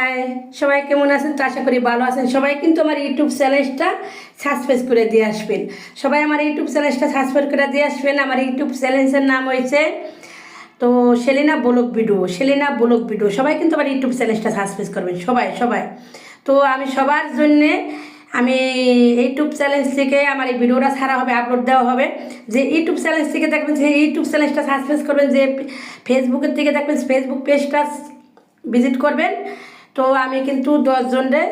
High, সবাই কেমন আছেন? তো আশা করি ভালো আছেন সবাই। কিন্তু আমার ইউটিউব চ্যানেলটা সাবস্ক্রাইব করে দিয়ে আসবেন সবাই। আমার ইউটিউব চ্যানেলটা সাবস্ক্রাইব করে দিয়ে আসবেন। আমার ইউটিউব চ্যানেলের নাম হয়েছে তো Selina blog video, Selina blog video. সবাই কিন্তু আমার ইউটিউব চ্যানেলটা সাবস্ক্রাইব করবেন সবাই সবাই। তো আমি সবার জন্যে আমি ইউটিউব চ্যানেল থেকে আমার এই ভিডিওটা ছাড়া হবে, আপলোড দেওয়া হবে। যে ইউটিউব চ্যানেল থেকে দেখবেন, যে ইউটিউব চ্যানেলটা সাবস্ক্রাইব করবেন, যে ফেসবুকের থেকে দেখবেন ফেসবুক পেজটা ভিজিট করবেন। তো আমি কিন্তু 10 জনরে,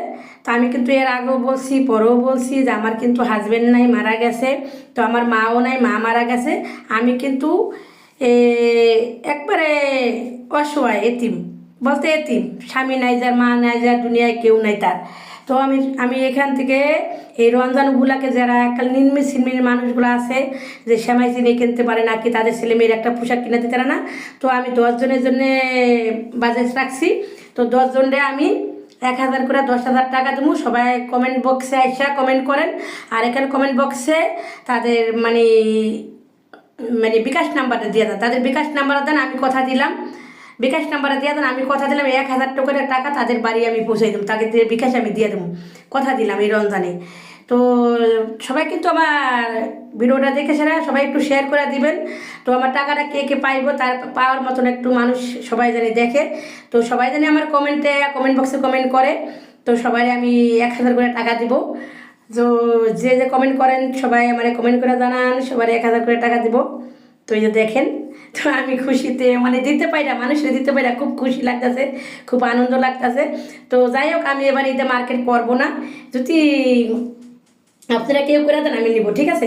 তো আমি কিন্তু এর আগেও বলছি পরেও বলছি যে আমার কিন্তু হাজব্যান্ড নাই, মারা গেছে। তো আমার মাও নাই, মা মারা গেছে। আমি কিন্তু একবারে অসহায়, এতিম বলতে এতিম, স্বামী নাই যার, মা নাই যার, দুনিয়ায় কেউ নাই তার। তো আমি আমি এখান থেকে এই রমজান উপলক্ষে যারা একটা নিম্ন শ্রেণীর মানুষগুলো আছে, যে সেমাই চিনি কিনতে পারে না, কি তাদের ছেলে মেয়ের একটা পোশাক কিনে দিতে পারে না, তো আমি 10 জনের জন্যে বাজেট রাখছি। তো 10 জনরে আমি 1000 করে 10,000 টাকা দেবো। সবাই কমেন্ট বক্সে আইসা কমেন্ট করেন। আর এখানে কমেন্ট বক্সে তাদের মানে মানে বিকাশ নাম্বারটা দিয়ে দেন, তাদের বিকাশ নাম্বার দেন। আমি কথা দিলাম, বিকাশ নাম্বারে দিয়ে দেন। আমি কথা দিলাম 1000 করে টাকা তাদের বাড়ি আমি পৌঁছে দেবো, তাকে বিকাশ আমি দিয়ে দেবো। কথা দিলাম এই রমজানে। তো সবাই কিন্তু আমার ভিডিওটা দেখে সেরা সবাই একটু শেয়ার করে দিবেন। তো আমার টাকাটা কে কে পাইবো, তার পাওয়ার মতন একটু মানুষ সবাই জানি দেখে। তো সবাই জানি আমার কমেন্ট বক্সে কমেন্ট করে। তো সবাই আমি 1000 করে টাকা দিব। তো যে যে কমেন্ট করেন সবাই আমার কমেন্ট করে জানান, সবাই 1000 করে টাকা দিব। তো এই যে দেখেন, তো আমি খুশিতে মানে দিতে পারি না, মানুষের দিতে পারি না, খুব খুশি লাগতেছে, খুব আনন্দ লাগতেছে। তো যাই হোক, আমি এবার ঈদে মার্কেট করবো না, যদি আপনারা কেউ করে দেন আমি নিব, ঠিক আছে।